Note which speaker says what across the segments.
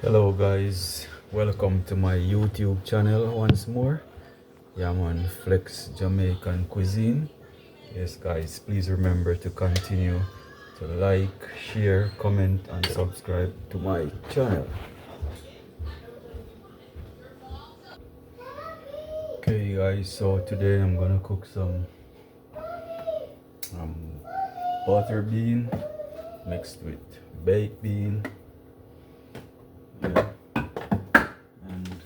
Speaker 1: Hello guys, welcome to my YouTube channel once more. Yeah man, Flex Jamaican Cuisine. Yes guys, please remember to continue to like, share, comment and subscribe to my channel. Okay guys, so today I'm gonna cook some um, butter bean mixed with baked bean, yeah, and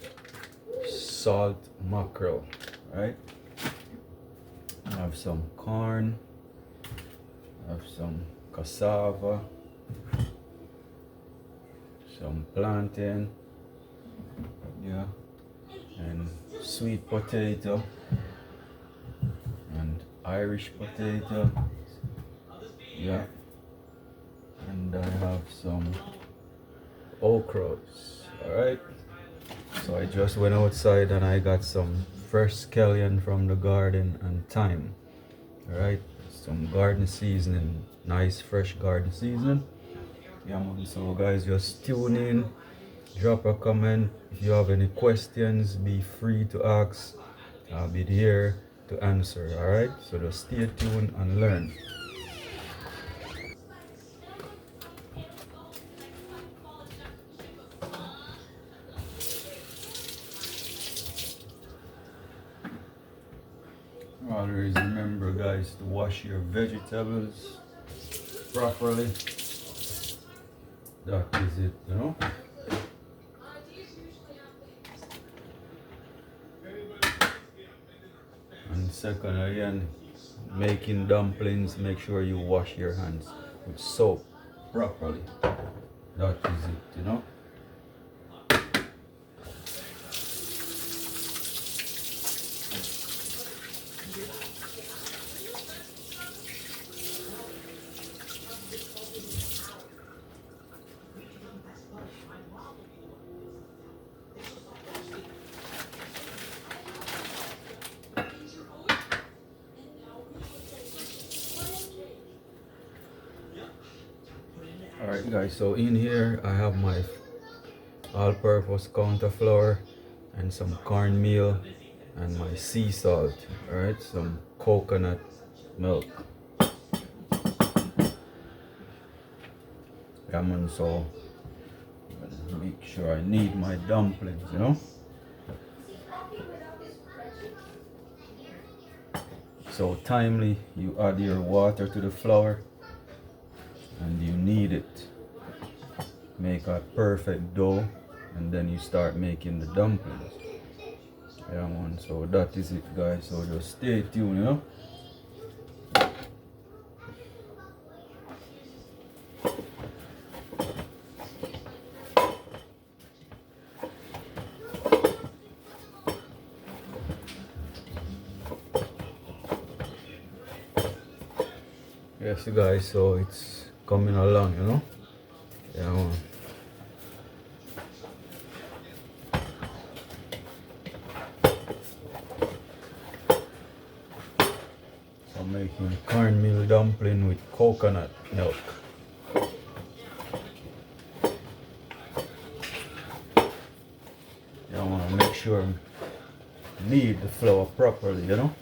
Speaker 1: salt mackerel, right? I have some corn, I have some cassava, some plantain, yeah, and sweet potato and Irish potato, yeah, and I have some okras. All right, so I just went outside and I got some fresh scallion from the garden and thyme. All right, some garden seasoning, nice fresh garden seasoning. Yeah man, so guys, just tune in, drop a comment. If you have any questions, be free to ask. I'll be here to answer. All right, so just stay tuned and learn. Always remember guys to wash your vegetables properly. That is it, you know. And second again, making dumplings, make sure you wash your hands with soap properly. That is it, you know. Alright guys, so in here I have my all-purpose counter flour and some cornmeal and my sea salt. Alright, some coconut milk. Yeah man, so I'm gonna make sure I knead my dumplings, you know. So timely, you add your water to the flour and you knead it. Make a perfect dough and then you start making the dumplings. Yeah man, so that is it guys, so just stay tuned, you know. Yes guys, so it's coming along, you know. Yeah man. So I'm making cornmeal dumpling with coconut milk. Yeah, I want to make sure I knead the flour properly, you know.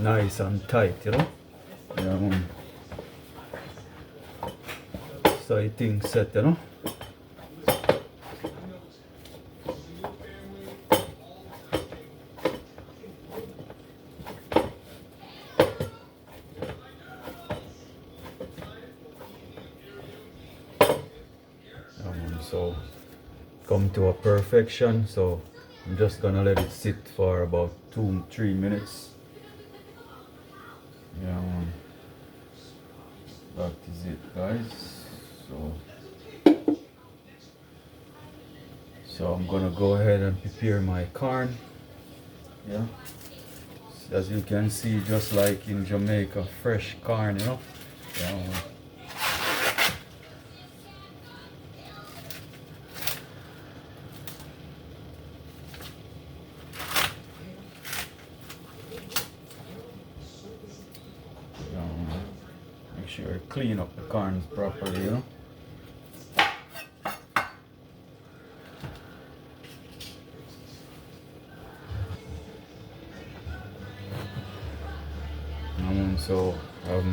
Speaker 1: Nice and tight, you know. Yeah man. So I think set, you know. So come to a perfection, so I'm just gonna let it sit for about 2-3 minutes. Yeah man. That is it guys. So I'm gonna go ahead and prepare my corn. Yeah, as you can see, just like in Jamaica, fresh corn, you know. Yeah man. Make sure you clean up the corns properly, you know.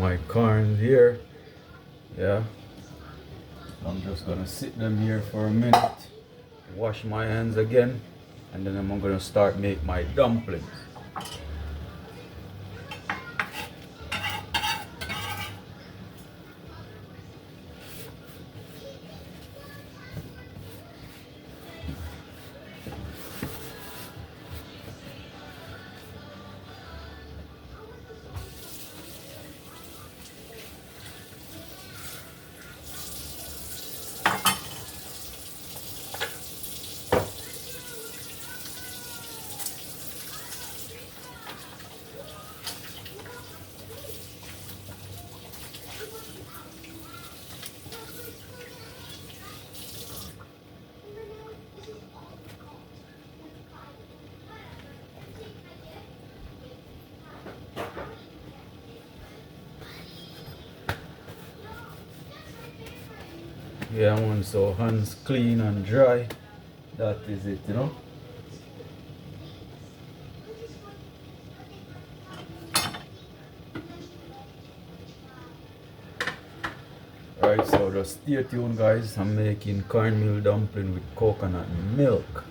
Speaker 1: my corns here. Yeah. I'm just gonna sit them here for a minute, wash my hands again, and then I'm gonna start make my dumplings. Yeah, man, so hands clean and dry. That is it, you know. Alright, so just stay tuned, guys. I'm making cornmeal dumpling with coconut milk.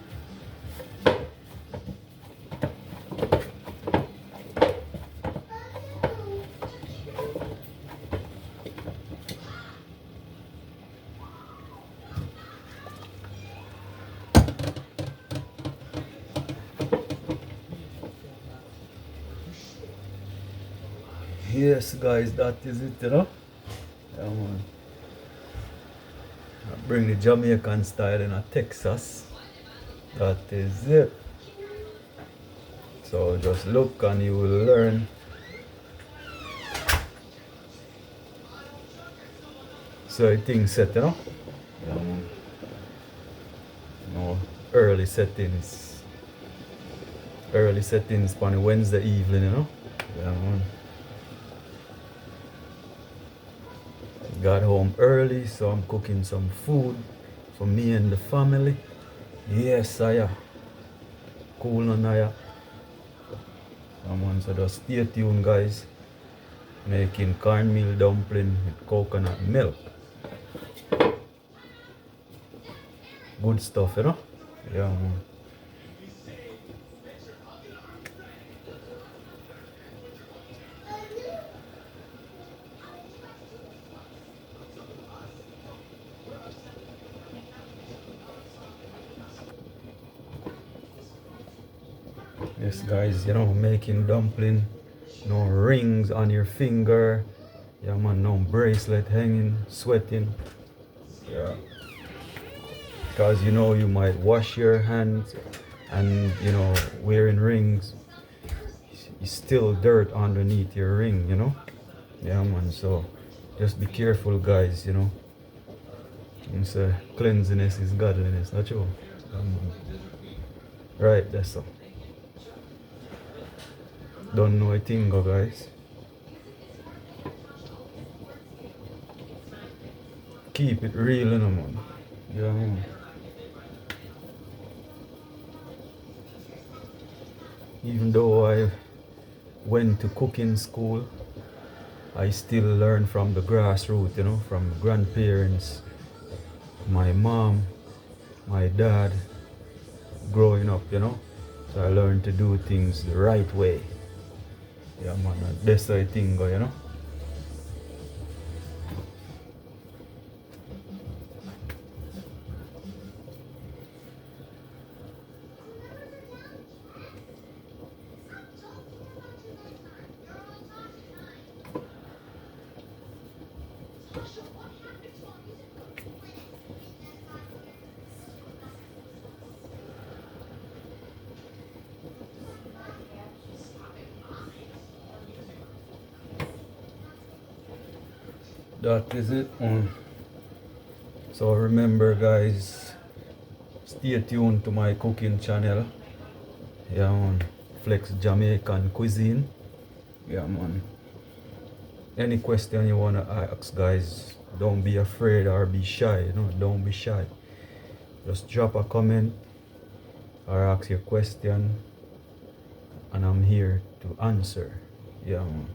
Speaker 1: Yes, guys, that is it, you know. Yeah, man. I bring the Jamaican style in Texas. That is it. So just look and you will learn. So things set, you know. Yeah, man. No early settings. Early settings on a Wednesday evening, you know. Yeah, man. Got home early, so I'm cooking some food for me and the family. Yes, I cool on I. So just stay tuned, guys. Making cornmeal dumpling with coconut milk. Good stuff, you know? Yeah, man. Yes, guys, you know, making dumpling. No rings on your finger. Yeah, man, no bracelet hanging, sweating. Yeah. Because, you know, you might wash your hands and, you know, wearing rings, it's still dirt underneath your ring, you know? Yeah, man, so just be careful, guys, you know? And so cleanliness is godliness, not true? Right, that's so. Don't know a thing, guys. Keep it real, you know, man. Yeah, man. Even though I went to cooking school, I still learn from the grassroots, you know, from grandparents, my mom, my dad, growing up, you know. So I learned to do things the right way. Yeah, man, that's the thing, you know. That is it. So remember, guys, stay tuned to my cooking channel. Yeah, man. Flex Jamaican cuisine. Yeah, man. Any question you wanna ask, guys, don't be afraid or be shy. You know, don't be shy. Just drop a comment or ask your question, and I'm here to answer. Yeah, man.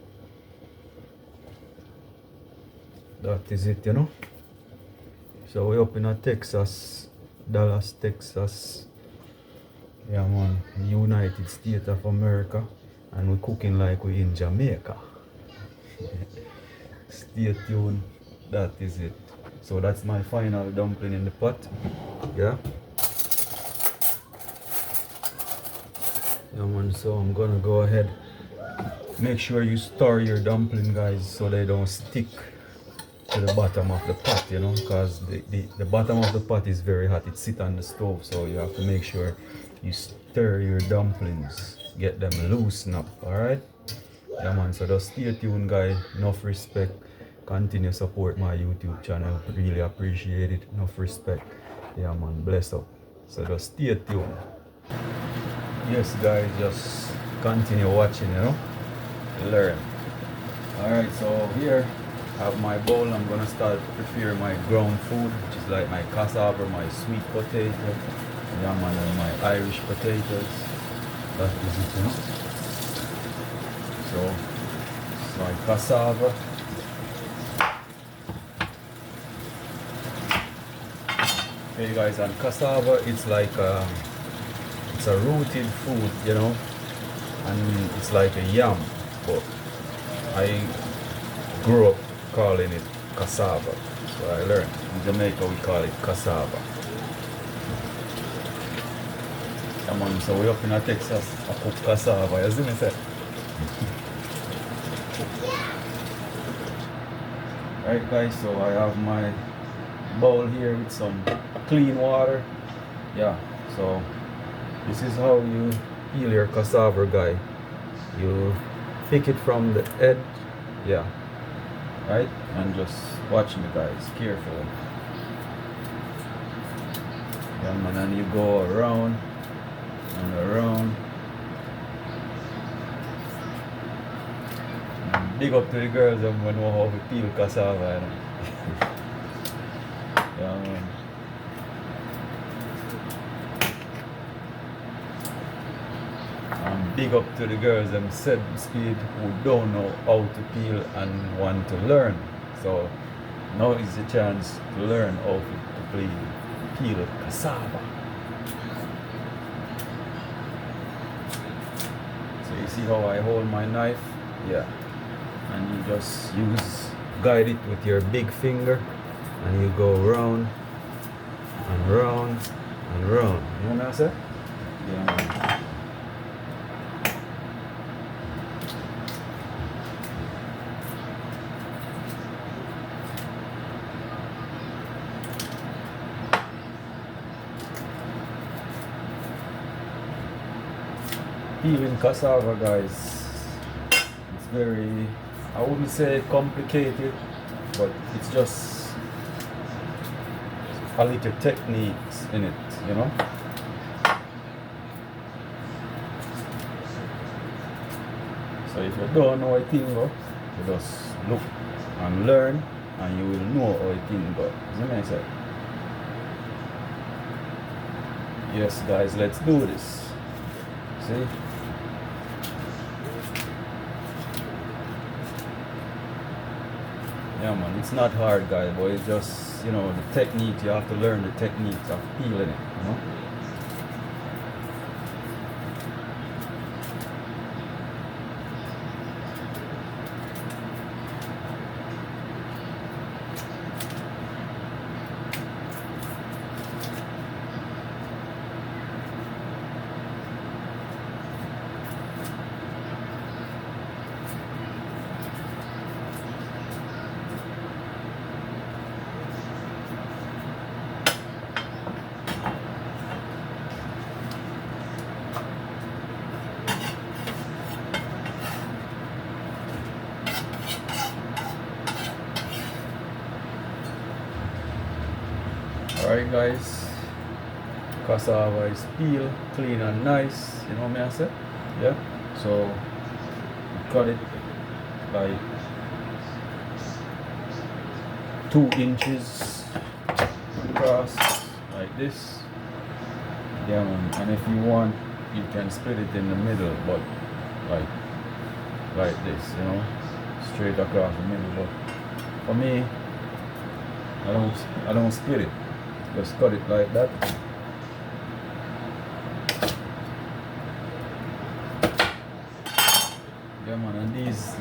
Speaker 1: that is it, you know. So we up in a Texas, Dallas, Texas. Yeah man, United States of America. And we're cooking like we in Jamaica. Stay tuned, that is it. So that's my final dumpling in the pot. Yeah. Yeah man, so I'm gonna go ahead. Make sure you stir your dumpling, guys, so they don't stick to the bottom of the pot, you know, because the bottom of the pot is very hot. It sits on the stove, so you have to make sure you stir your dumplings, get them loosen up. All right. Yeah man, so just stay tuned, guys. Enough respect. Continue support my YouTube channel. Really appreciate it. Enough respect. Yeah man, bless up. So just stay tuned. Yes guys, just continue watching, you know, learn. Alright, so here I have my bowl. I'm gonna start prepare my ground food, which is like my cassava, my sweet potato, yeah man, and my Irish potatoes. That is it, you know. So it's my cassava. Okay guys, and cassava, it's like it's a rooted food, you know, and it's like a yam, but I grew up calling it cassava. So I learned in Jamaica we call it cassava. Come on, so we up in Texas, I cook cassava, you see me say? Right guys, so I have my bowl here with some clean water. Yeah, so this is how you peel your cassava, guy. You pick it from the edge, yeah, right, and just watch me guys carefully. Yeah man, and you go around and around. And big up to the girls who know how to peel cassava, you know? Yeah man. And big up to the girls them said speed who don't know how to peel and want to learn. So now is the chance to learn how to peel cassava. So you see how I hold my knife? Yeah. And you just guide it with your big finger, and you go round and round and round. You know what I say? Yeah. Peeling cassava, guys, it's very, I wouldn't say complicated, but it's just a little techniques in it, you know. So if you don't know a thing go, you just look and learn, and you will know how a thing go. Is that what I say? Yes guys, let's do this. See? Yeah man, it's not hard guys, but it's just, you know, the technique. You have to learn the techniques of peeling it, you know. Alright guys, cassava is peeled, clean and nice, you know what I say? Yeah, so cut it like 2 inches across like this. Yeah man, and if you want you can split it in the middle, but like this, you know, straight across the middle. But for me I don't split it. Just cut it like that. Yeah man, and these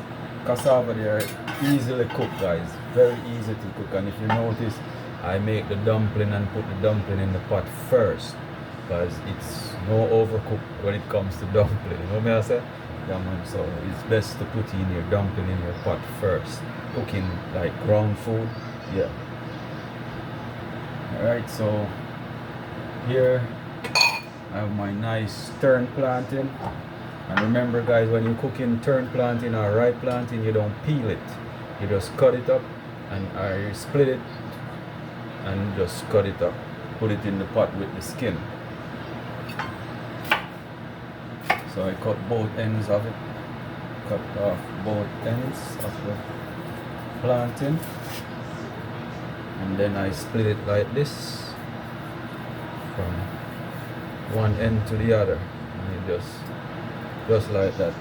Speaker 1: cassava they are easily cooked, guys. Very easy to cook. And if you notice, I make the dumpling and put the dumpling in the pot first, because it's no overcooked when it comes to dumpling. You know what I say? Yeah man, so it's best to put in your dumpling in your pot first. Cooking like ground food, yeah. Alright, so here I have my nice tern plantain. And remember guys, when you're cooking tern plantain or ripe plantain, you don't peel it. You just cut it up and you split it and just cut it up. Put it in the pot with the skin. So I cut both ends of it. Cut off both ends of the plantain. And then I split it like this from one end to the other. And you just like that.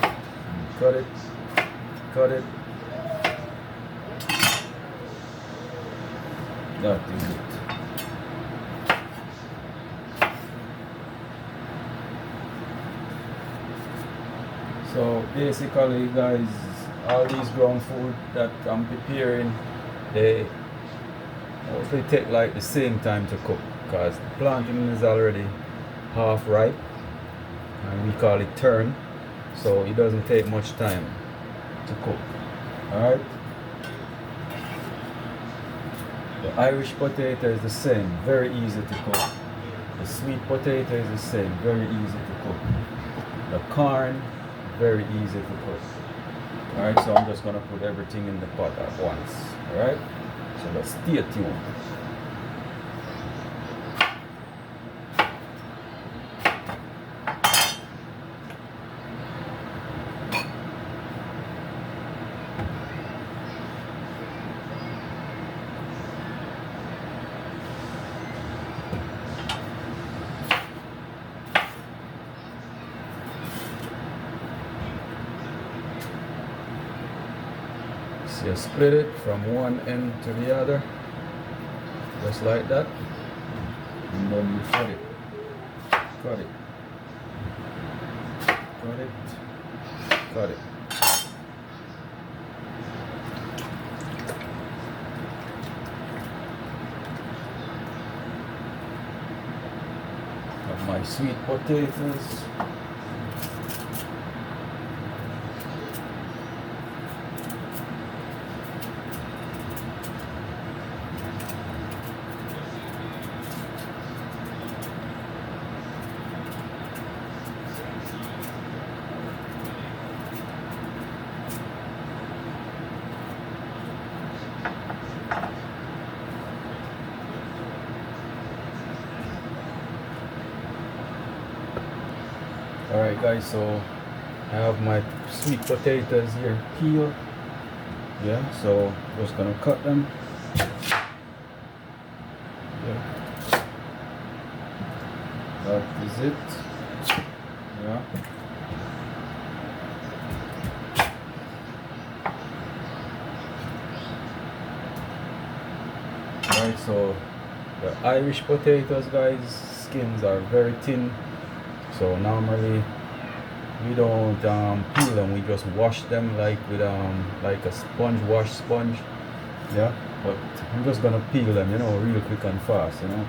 Speaker 1: And cut it, cut it. That is it. So basically guys, all these ground food that I'm preparing, they mostly take like the same time to cook, because the plantain is already half ripe and we call it tern, so it doesn't take much time to cook. Alright, the Irish potato is the same, very easy to cook. The sweet potato is the same, very easy to cook. The corn, very easy to cook. Alright, so I'm just gonna put everything in the pot at once. Alright, so let's stay tuned. So you split it from one end to the other, just like that, and then you cut it, cut it, cut it, cut it. Of my sweet potatoes. Alright guys, so I have my sweet potatoes here peeled. Yeah, so just gonna cut them. Yeah. That is it. Yeah. Alright, so the Irish potatoes guys, skins are very thin. So normally we don't peel them, we just wash them like with like a wash sponge. Yeah, but I'm just gonna peel them, you know, real quick and fast, you know.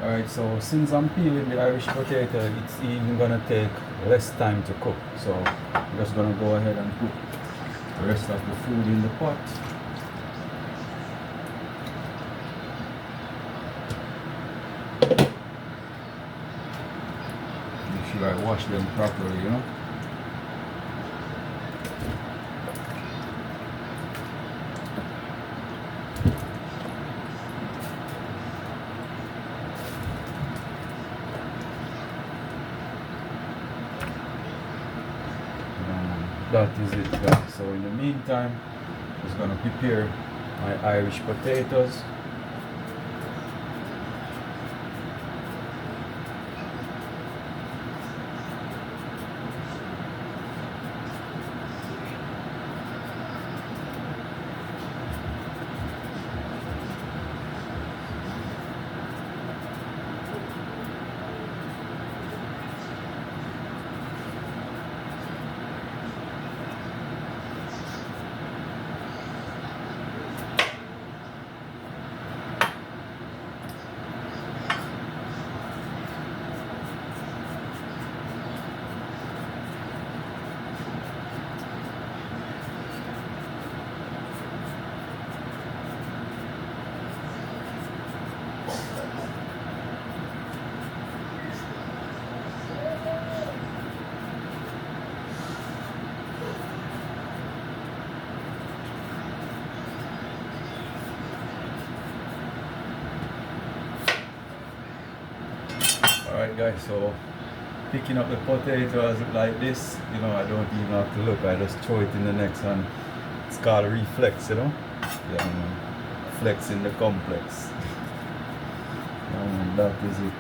Speaker 1: Alright, so since I'm peeling the Irish potato, it's even gonna take less time to cook. So I'm just gonna go ahead and put the rest of the food in the pot. Make sure I wash them properly, you know. that is it, guys. So in the meantime, I'm just gonna prepare my Irish potatoes. Alright guys, so picking up the potatoes like this, you know, I don't even have to look, I just throw it in the next one. It's called a reflex, you know? Yeah, man. Flexing the complex. Yeah, man, that is it.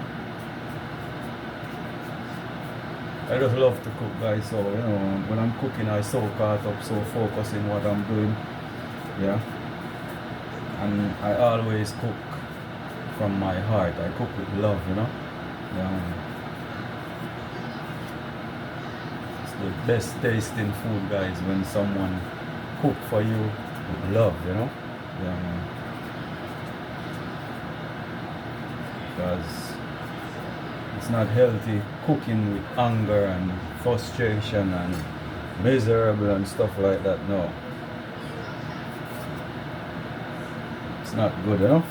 Speaker 1: I just love to cook, guys, so, you know, when I'm cooking, I so caught up, so focused in what I'm doing. Yeah. And I always cook from my heart. I cook with love, you know? Yeah. It's the best tasting food, guys, when someone cook for you with love, you know? Yeah, man. Because it's not healthy cooking with anger and frustration and miserable and stuff like that. No. It's not good, you know?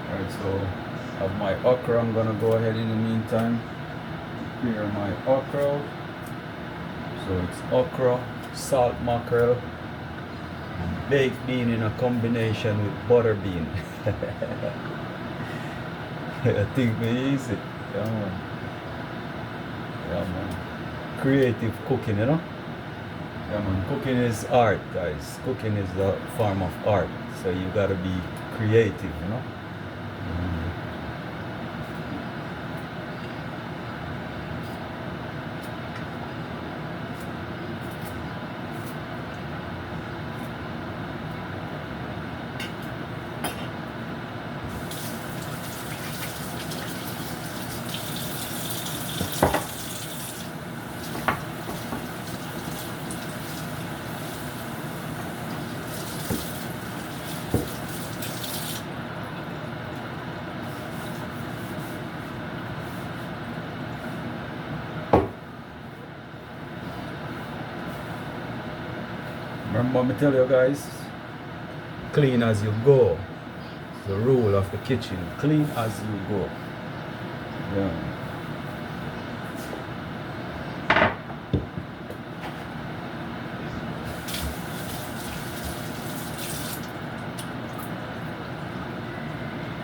Speaker 1: Alright, so I have my okra. I'm gonna go ahead in the meantime. Prepare my okra. So it's okra, salt mackerel, and baked bean in a combination with butter bean. I think we easy. Yeah, man. Yeah, man. Creative cooking, you know? Yeah, man. Cooking is art, guys. Cooking is a form of art. So you gotta be creative, you know? Remember me tell you guys, clean as you go. It's the rule of the kitchen. Clean as you go. Yeah.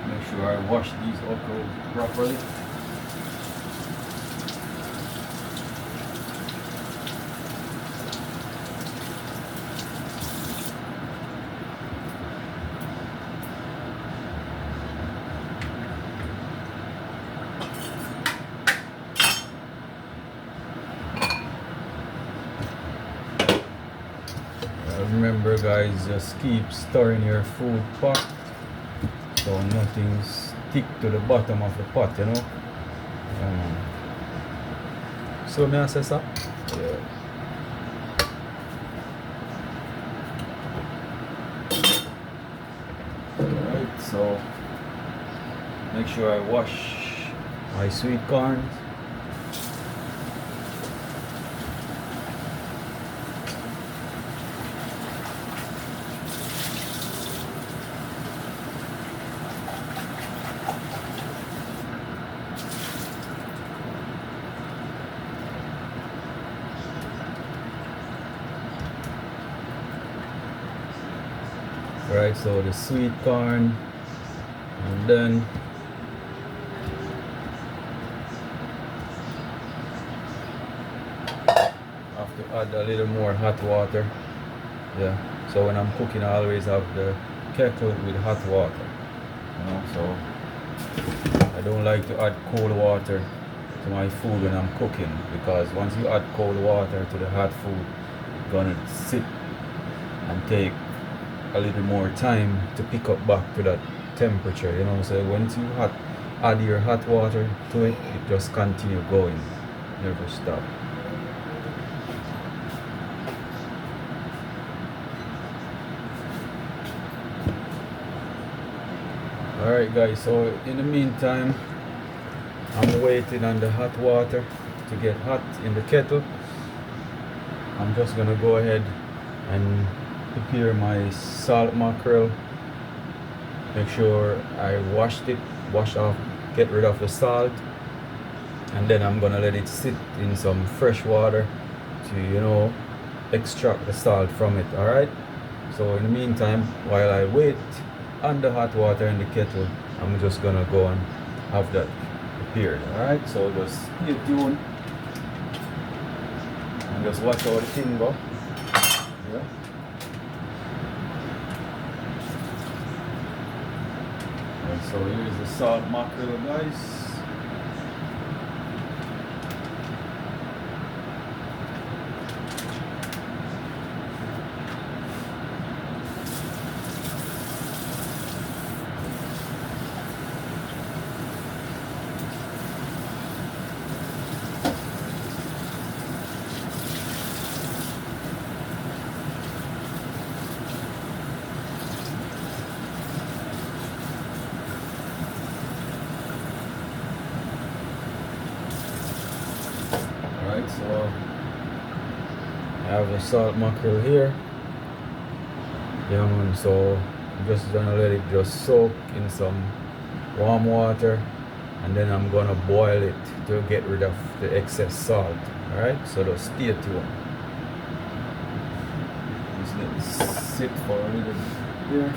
Speaker 1: Make sure I wash these okra properly. Remember guys, just keep stirring your food pot so nothing stick to the bottom of the pot, you know. So may I say so? Yeah. Alright, so make sure I wash my sweet corn. Alright, so the sweet corn, and then I have to add a little more hot water. Yeah, so when I'm cooking I always have the kettle with hot water, you know, so I don't like to add cold water to my food when I'm cooking, because once you add cold water to the hot food, it's gonna sit and take a little more time to pick up back to that temperature, you know. So once you add your hot water to it, it just continue going, never stop. Alright guys, so in the meantime I'm waiting on the hot water to get hot in the kettle. I'm just gonna go ahead and prepare my salt mackerel. Make sure I wash off, get rid of the salt, and then I'm gonna let it sit in some fresh water to, you know, extract the salt from it. Alright, so in the meantime, while I wait on the hot water in the kettle, I'm just gonna go and have that prepared. Alright, so just stay tuned and just watch how the thing go. Yeah. And so here's the salt mackerel, guys. Alright, so I have the salt mackerel here. Yeah man, so I'm just gonna let it just soak in some warm water, and then I'm gonna boil it to get rid of the excess salt. Alright, so just stay tuned. Just let it sit for a little bit here.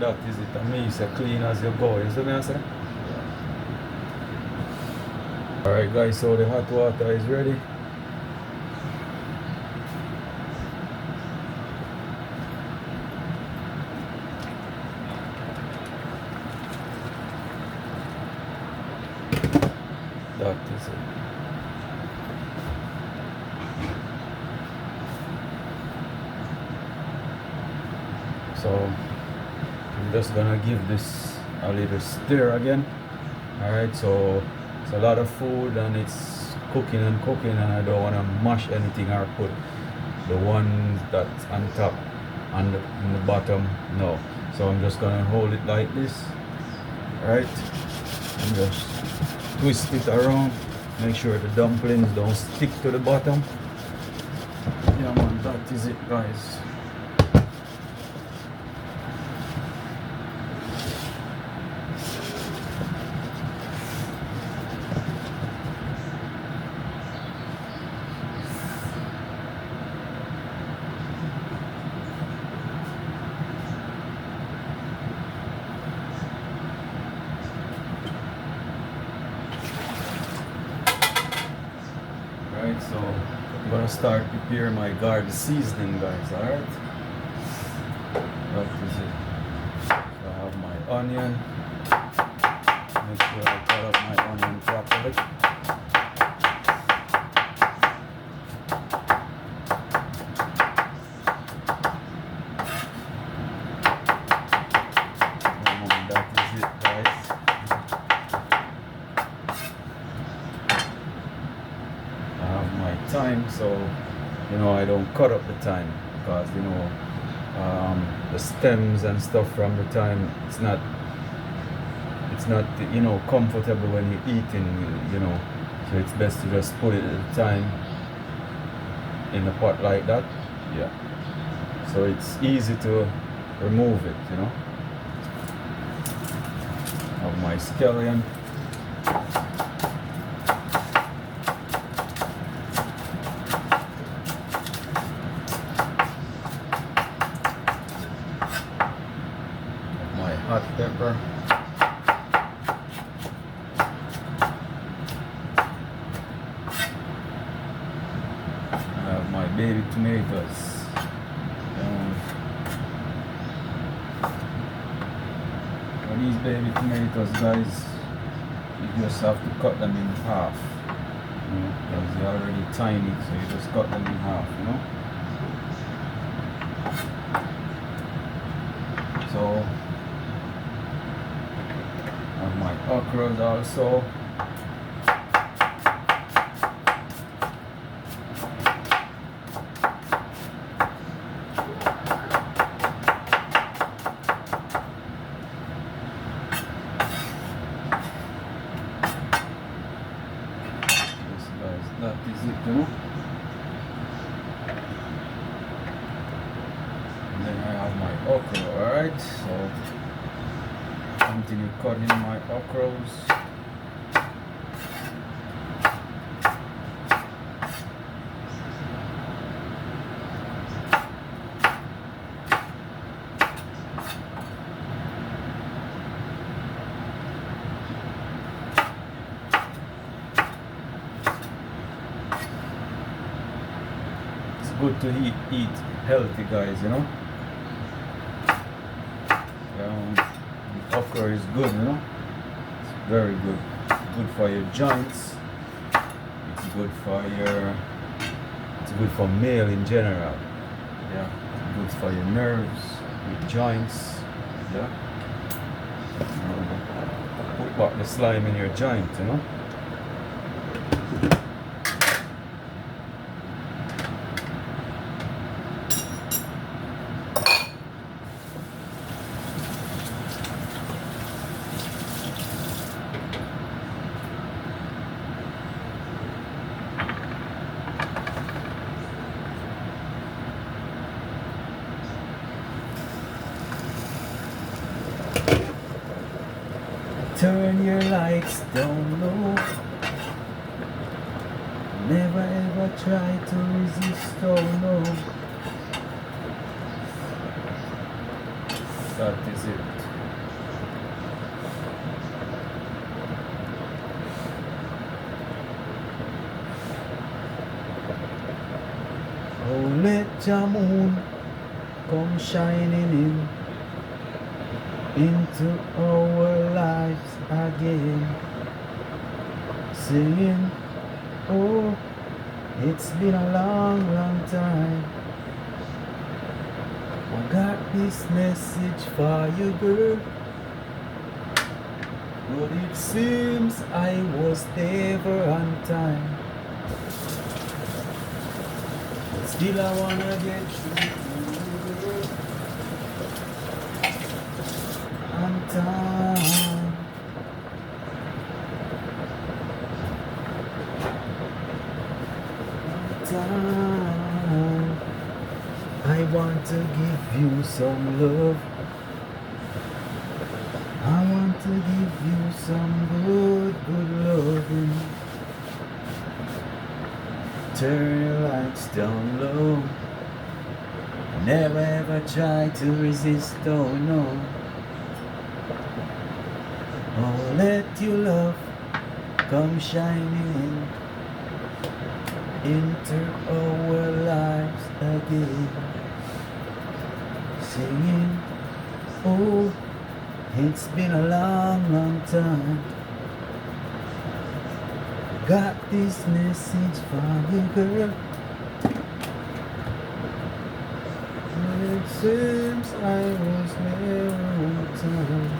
Speaker 1: That is it. I mean, it's as clean as you go. You see what I say? Alright guys, so the hot water is ready. That is it. So I'm just gonna give this a little stir again. Alright, so it's a lot of food and it's cooking and cooking, and I don't want to mash anything or put the one that's on top and in the bottom, no. So I'm just gonna hold it like this, right, and just twist it around, make sure the dumplings don't stick to the bottom. Yeah man, that is it guys. Alright, so I'm gonna start preparing my garden seasoning guys, alright? That is it. So I have my onion. Make sure I cut up my onion properly. And that is it guys. I have my thyme, so you know I don't cut up the thyme, because you know the stems and stuff from the thyme, it's not you know comfortable when you're eating, you know, so it's best to just put it at the time in the pot like that. Yeah, so it's easy to remove it, you know. I have my scallion. My hot pepper. I have my baby tomatoes. For these baby tomatoes, guys, you just have to cut them in half, you know, because they're already tiny, so you just cut them in half, you know. So I have my okras also. That is it, you know. And then I have my okra, alright? So continue cutting my okras. Good to eat healthy, guys, you know. Okra is good, you know. It's very good. It's good for your joints. It's good for male in general. Yeah. It's good for your nerves, your joints. Yeah. Put back the slime in your joint, you know. Turn your lights down low. Never ever try to resist, oh no. That is it. Oh, let your moon come shining into our lives again, singing, oh, it's been a long, long time. I got this message for you, girl, but it seems I was never on time. But still I wanna get through to you, girl, on time. Time. I want to give you some love. I want to give you some good, good loving. Turn your lights down low. Never ever try to resist, oh no. Oh, let your love come shining into our lives again, singing, oh, it's been a long, long time. Got this message for you, girl. It seems I was never on time.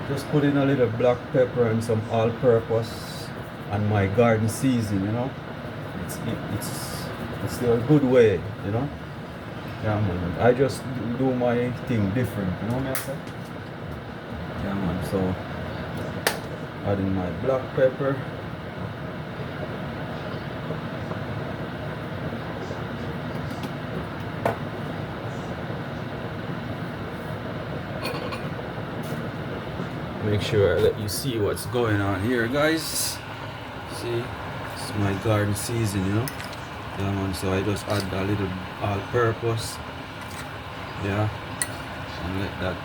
Speaker 1: Just put in a little black pepper and some all-purpose and my garden season, you know. It's a good way, you know. Yeah, man. I just do my thing different, you know what I say? Yeah, man. So adding my black pepper. Make sure I let you see what's going on here, guys. See, it's my garden season, you know. Yeah, man. So I just add a little all-purpose, yeah, and let that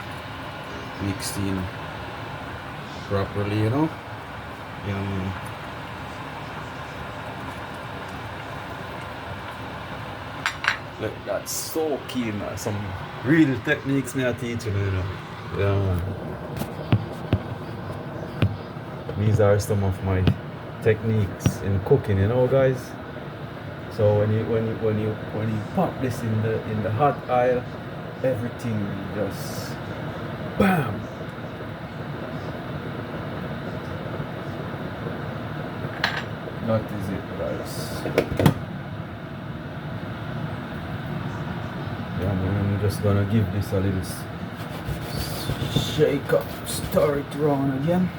Speaker 1: mix in properly, you know. Yeah, man. Let that soak in. Some real techniques me I teach you, you know. Yeah, man. These are some of my techniques in cooking, you know, guys. So when you pop this in the hot oil, everything just bam. That is it, guys. Yeah, man, I'm just gonna give this a little shake up, stir it around again.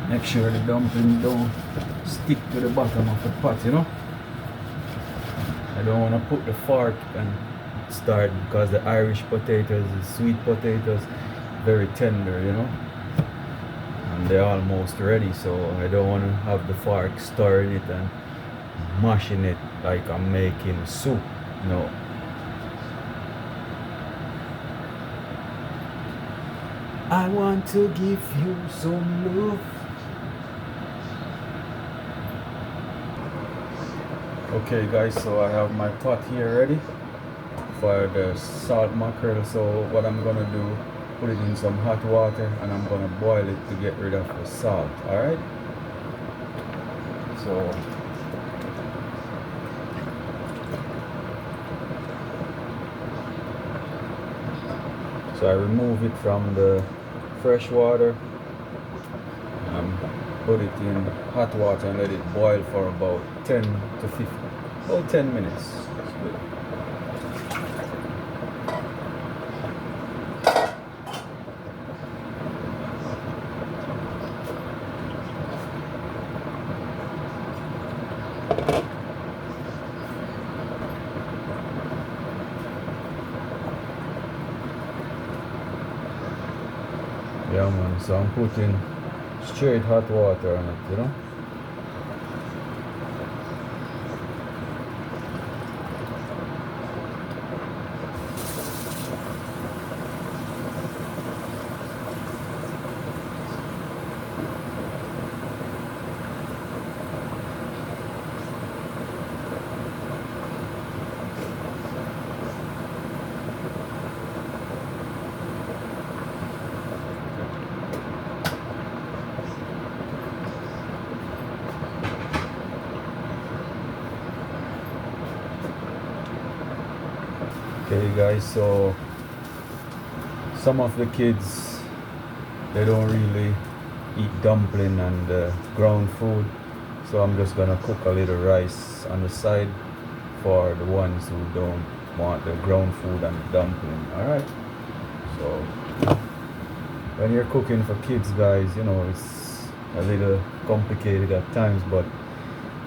Speaker 1: Make sure the dumpling don't stick to the bottom of the pot, you know. I don't want to put the fork and start, because the Irish potatoes, the sweet potatoes, very tender, you know. And they're almost ready, so I don't want to have the fork stirring it and mashing it like I'm making soup, you know. I want to give you some love. Okay, guys, so I have my pot here ready for the salt mackerel. So what I'm gonna do, put it in some hot water and I'm gonna boil it to get rid of the salt. All right, so I remove it from the fresh water, put it in hot water and let it boil for about 10 to 15, about 10 minutes. Yeah, man, so I'm putting straight hot water on it, you know. Okay, guys, so some of the kids, they don't really eat dumpling and ground food, so I'm just gonna cook a little rice on the side for the ones who don't want the ground food and the dumpling. All right, so when you're cooking for kids, guys, you know, it's a little complicated at times, but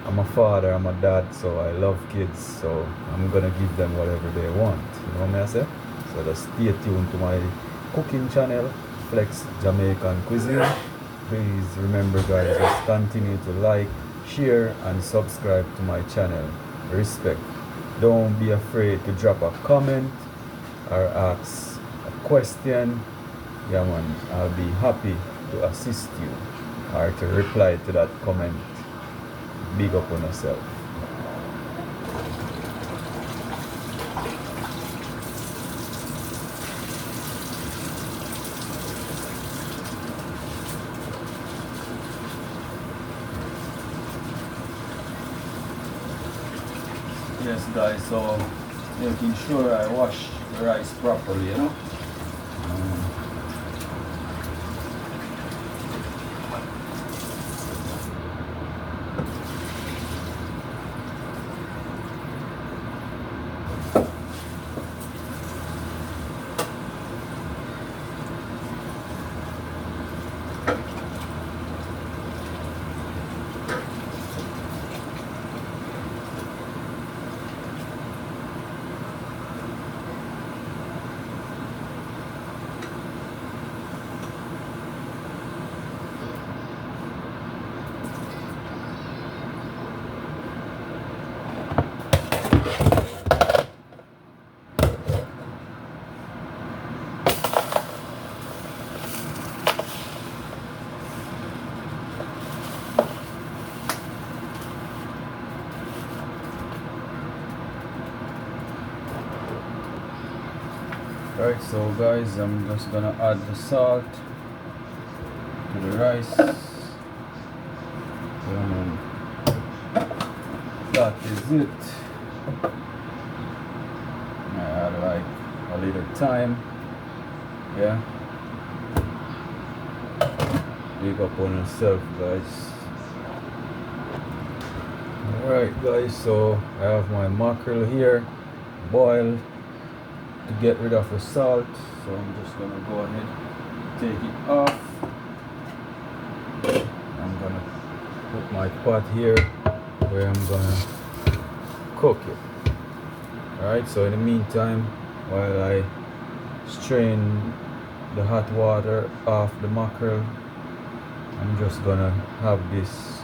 Speaker 1: I'm a father, I'm a dad, so I love kids, so I'm gonna give them whatever they want, you know what I say? So just stay tuned to my cooking channel, Flex Jamaican Cuisine. Please remember, guys, just continue to like, share and subscribe to my channel. Respect. Don't be afraid to drop a comment or ask a question. Yeah, man, I'll be happy to assist you or to reply to that comment. Big up on yourself. Yes, guys, so making sure I wash the rice properly, you know. Alright, so guys, I'm just gonna add the salt to the rice. That is it. I add like a little thyme. Yeah. Big up on yourself, guys. Alright guys, so I have my mackerel here boiled to get rid of the salt, so I'm just gonna go ahead, take it off. I'm gonna put my pot here where I'm gonna cook it. Alright, so in the meantime, while I strain the hot water off the mackerel, I'm just gonna have this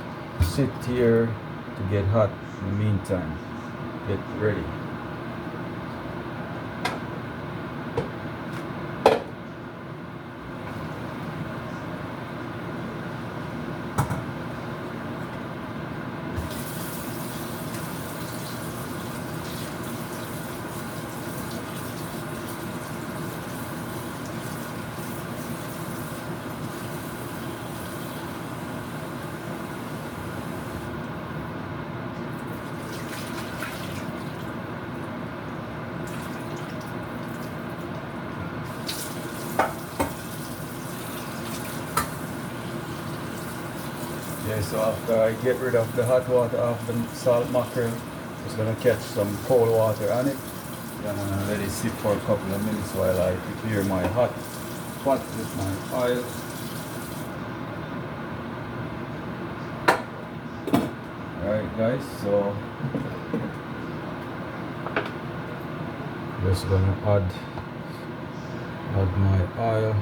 Speaker 1: sit here to get hot in the meantime. Get ready. Okay, so after I get rid of the hot water off the salt mackerel, just gonna catch some cold water on it. Then I'm gonna let it sit for a couple of minutes while I prepare my hot pot with my oil. Alright guys, so just gonna add my oil.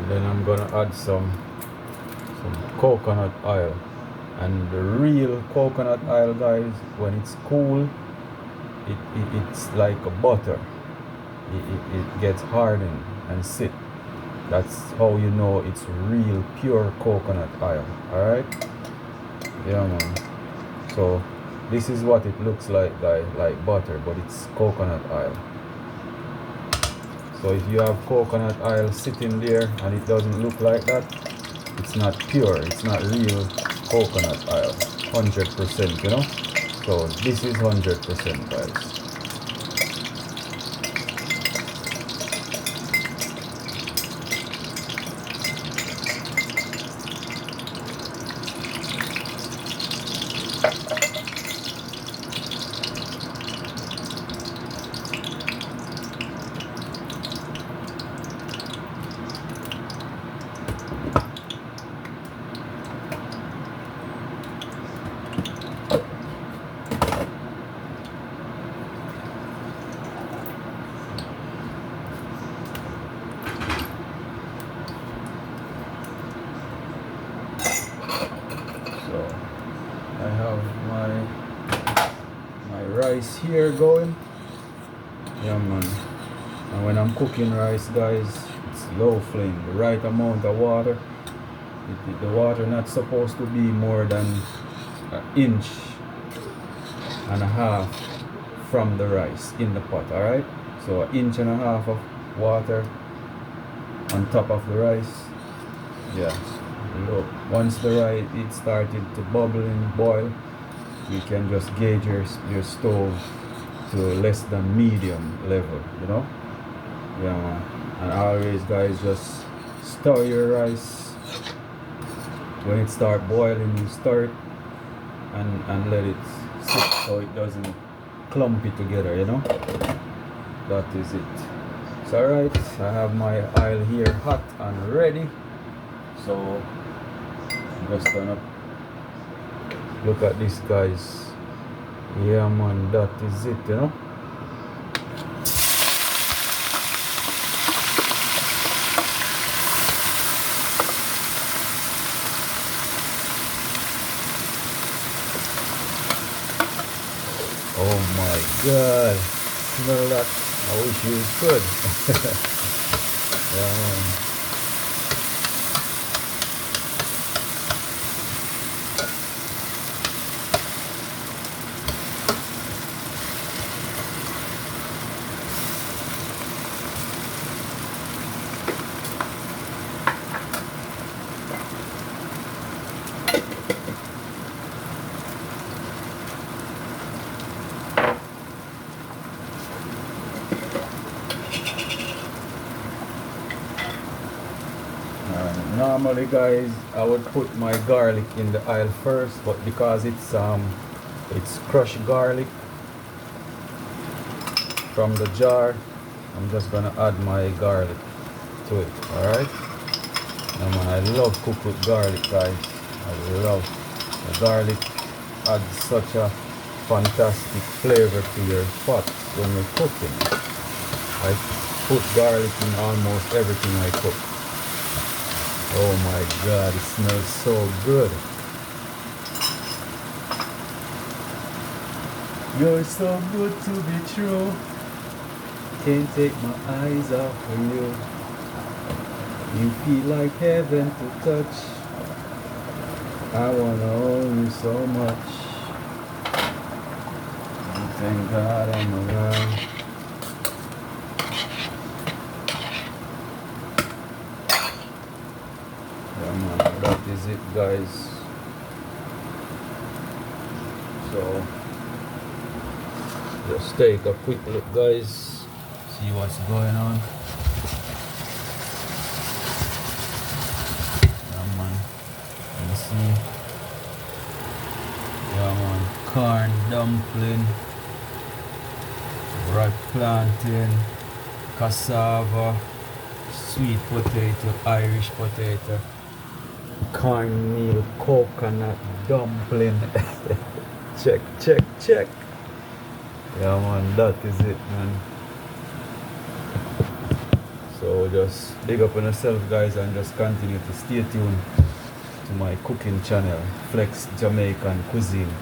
Speaker 1: Then I'm gonna add some coconut oil, and the real coconut oil, guys, when it's cool, it's like a butter. It gets hardened and sit. That's how you know it's real pure coconut oil. Alright, yeah man. So this is what it looks like, guys, like butter, but it's coconut oil. So if you have coconut oil sitting there and it doesn't look like that, it's not pure, it's not real coconut oil, 100%, you know. So this is 100%, guys. I have my rice here going. Yeah man. And when I'm cooking rice, guys, it's low flame, the right amount of water. The water not supposed to be more than an inch and a half from the rice in the pot. Alright, so an inch and a half of water on top of the rice. Yeah, look, once the rice it started to bubble and boil, you can just gauge your stove to less than medium level, you know. Yeah man. And always, guys, just stir your rice. When it start boiling, you stir it and let it sit so it doesn't clump it together, you know. That is it. So alright, I have my oil here hot and ready. So I'm just gonna look at this, guys. Yeah man, that is it, you know. Oh my God, smell that. I wish you could. Yeah, man. Normally, guys, I would put my garlic in the oil first, but because it's crushed garlic from the jar, I'm just gonna add my garlic to it. All right. Now, man, I love cook with garlic, guys. I love the garlic. Adds such a fantastic flavor to your pot when you're cooking. I put garlic in almost everything I cook. Oh my God, it smells so good. You're so good to be true. Can't take my eyes off of you. You feel like heaven to touch. I wanna own you so much. And thank God I'm around. That is it, guys. So just take a quick look, guys, see what's going on. Yeah, man. You see, yeah, man, corn dumpling, ripe plantain, cassava, sweet potato, Irish potato, cornmeal, coconut dumpling. Check, check, check. Yeah, man, that is it, man. So just big up on yourself, guys, and just continue to stay tuned to my cooking channel, Flex Jamaican Cuisine.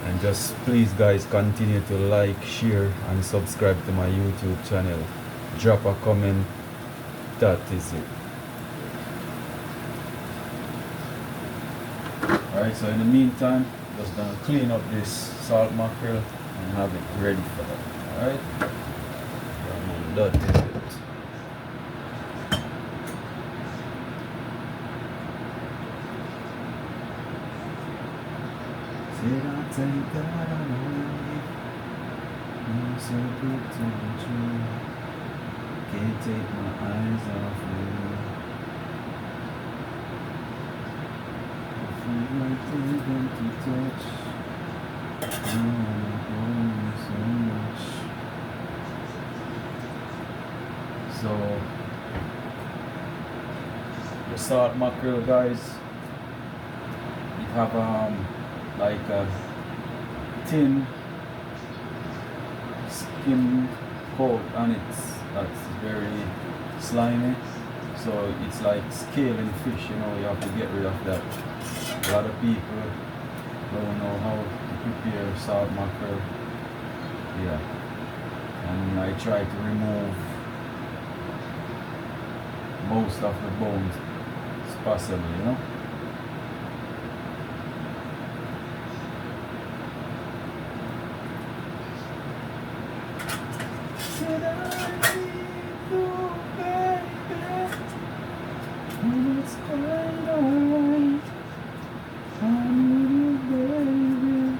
Speaker 1: And just please, guys, continue to like, share, and subscribe to my YouTube channel. Drop a comment. That is it. Alright, so in the meantime, just gonna clean up this salt mackerel and have it ready for that. Alright? That is it. Said I thank God I'm alive. You're so good to be true. Can't take my eyes off you. I feel like heaven to touch. I wanna hold you so much. So the salt mackerel, guys, it have like a thin skin coat on it that's very slimy, so it's like scaling fish, you know. You have to get rid of that. A lot of people don't know how to prepare salt mackerel, yeah, and I try to remove most of the bones as possible, you know. Said I need you, baby, when it's quite alright. I need you, baby.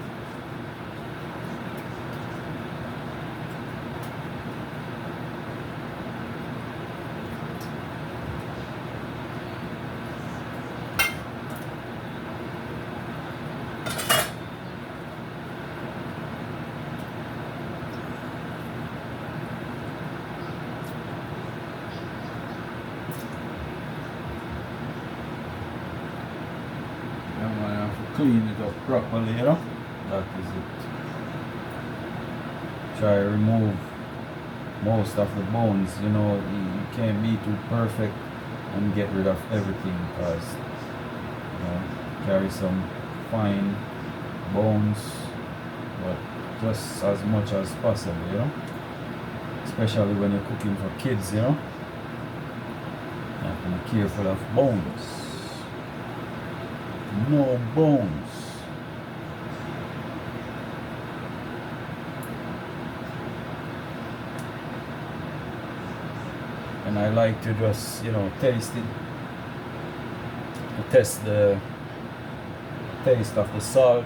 Speaker 1: And I have to clean it up properly, you know. That is it. Try to remove most of the bones, you know. You can't be too perfect and get rid of everything, because you know, carry some fine bones, but just as much as possible, you know, especially when you're cooking for kids, you know. You have to be careful of bones. No bones. And I like to just, you know, taste it, to test the taste of the salt,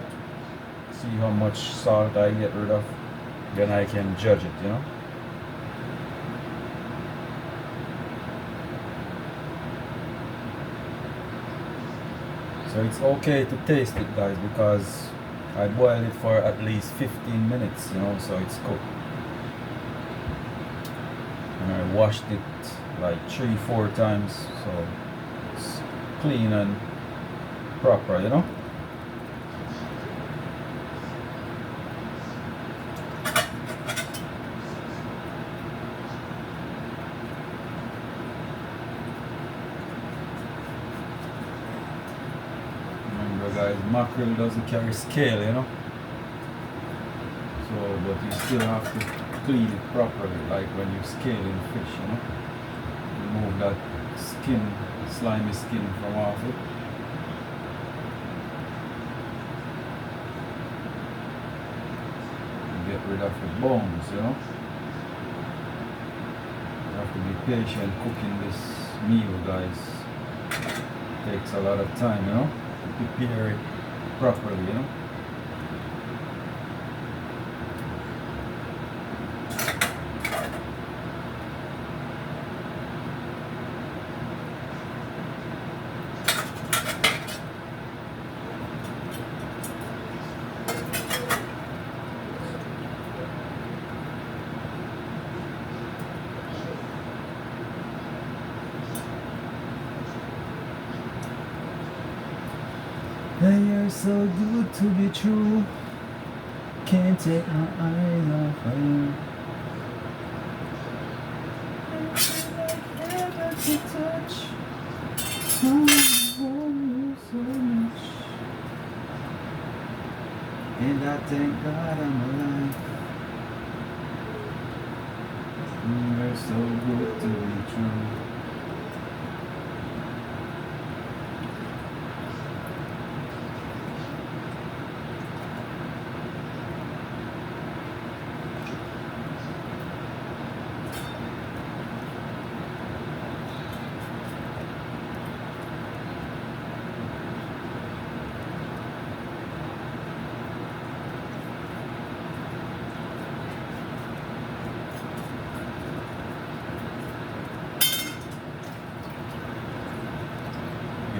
Speaker 1: see how much salt I get rid of, then I can judge it, you know. So it's okay to taste it, guys, because I boiled it for at least 15 minutes, you know, so it's cooked. And I washed it like 3-4 times, so it's clean and proper, you know. Remember, guys, mackerel doesn't carry scale, you know. So, but you still have to clean it properly, like when you're scaling fish, you know. Remove that skin, slimy skin from off it. And get rid of the bones, you know. You have to be patient cooking this meal, guys. It takes a lot of time, you know, to prepare it properly, you know. You're so good to be true. Can't take my eyes off of you. Never to touch. I want you so much. And I thank God I'm alive. You're so good to be true.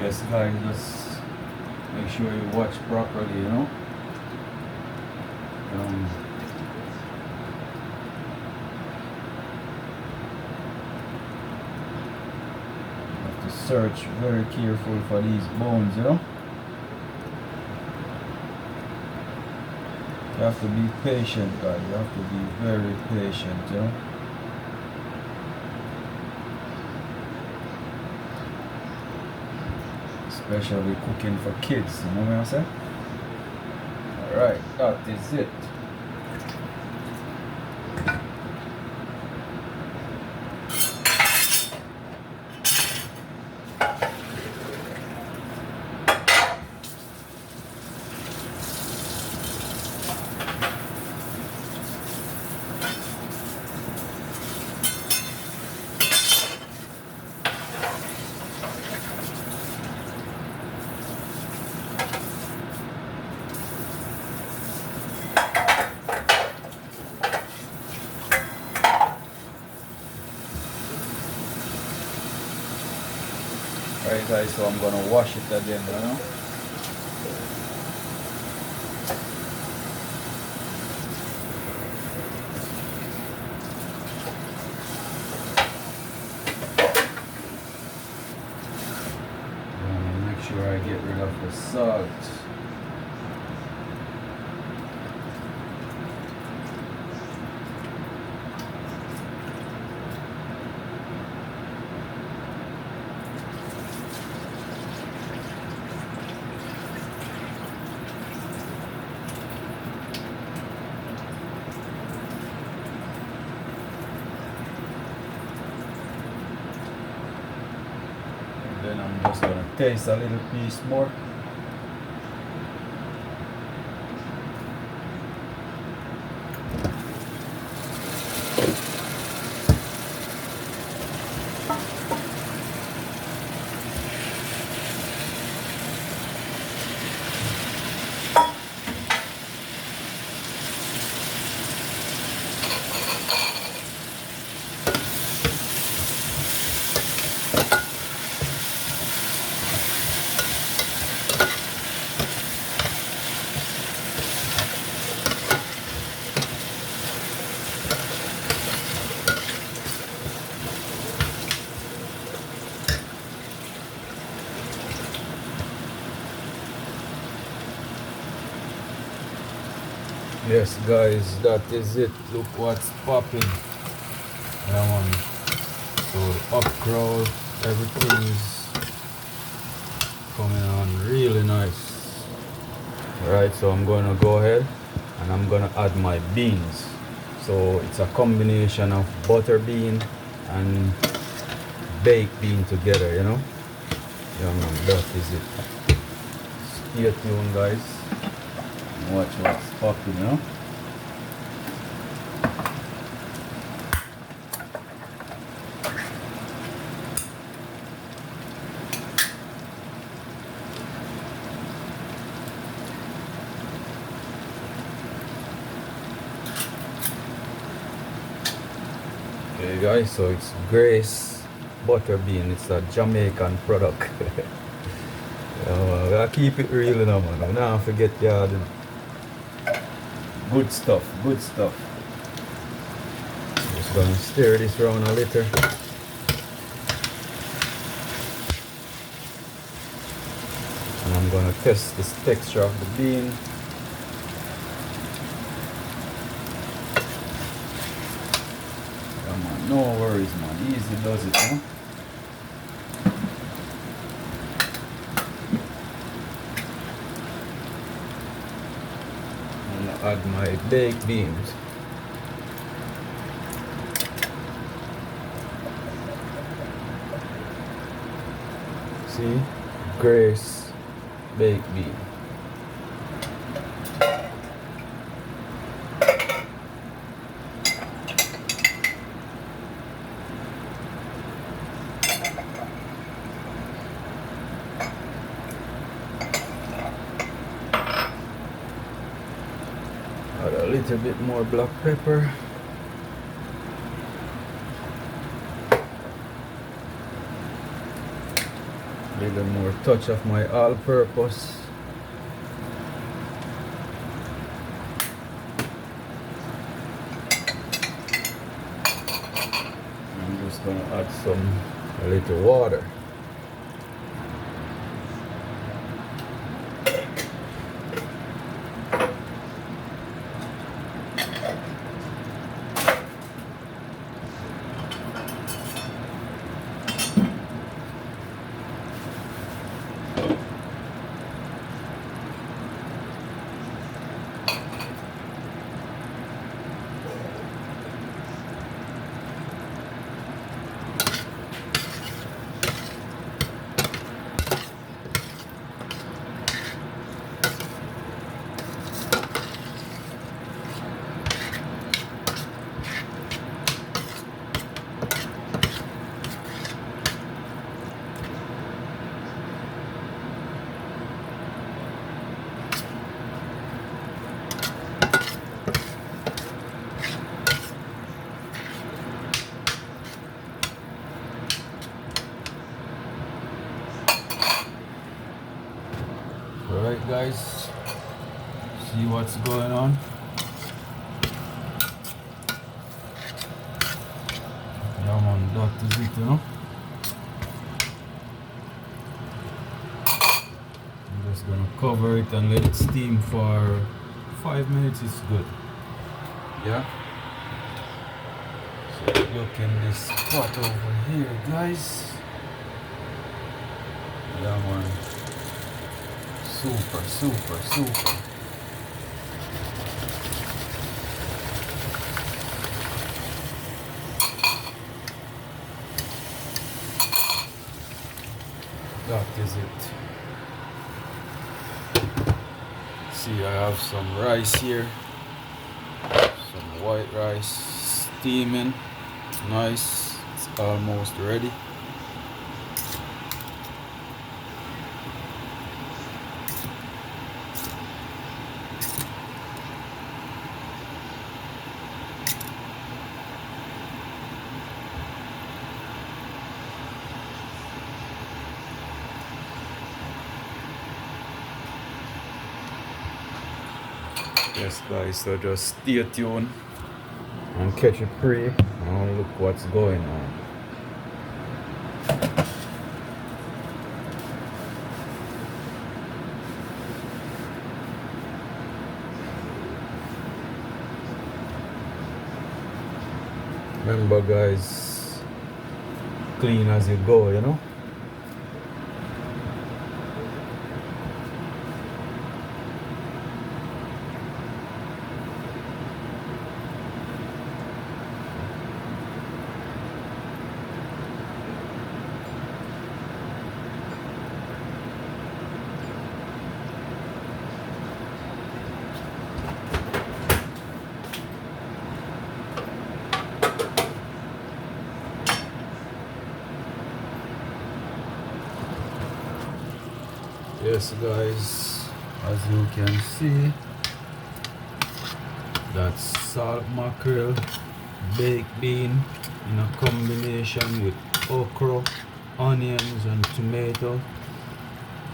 Speaker 1: Yes, guys, just make sure you watch properly, you know. You have to search very careful for these bones, you know. You have to be patient, guys. You have to be very patient, you know. Especially cooking for kids, you know what I'm saying? Alright, that is it. Alright guys, so I'm gonna wash it again, you know. Make sure I get rid of the salt. Just gonna taste a little piece more. Yes guys, that is it. Look what's popping. Yeah man. So up crowd, everything's coming on really nice. Alright, so I'm gonna go ahead and I'm gonna add my beans. So it's a combination of butter bean and baked bean together, you know. Yeah man, that is it. Stay tuned guys. Watch what's popping, you know. Okay guys, so it's Grace butter bean. It's a Jamaican product. I keep it real, you know, man. I don't forget the good stuff, good stuff. Just gonna stir this around a little. And I'm gonna test this texture of the bean. Come on, no worries man, easy does it, huh? I'm gonna add my baked beans. See? Grace baked bean. Add a little bit more black pepper. A little more touch of my all-purpose. I'm just gonna add a little water. Alright guys, see what's going on. Yeah man, that is it, you know. I'm just gonna cover it and let it steam for 5 minutes. It's good. Yeah. So look in this pot over here guys. Yeah man. Super, super, super. That see, I have some rice here, some white rice steaming. Nice, it's almost ready. Yes guys, so just stay tuned and catch a prey and look what's going on. Remember guys, clean as you go, you know. Yes guys, as you can see, that's salt mackerel, baked bean in a combination with okra, onions and tomato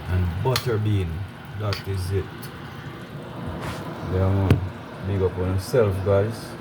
Speaker 1: and butter bean. That is it. Yeah man, big up on yourself guys.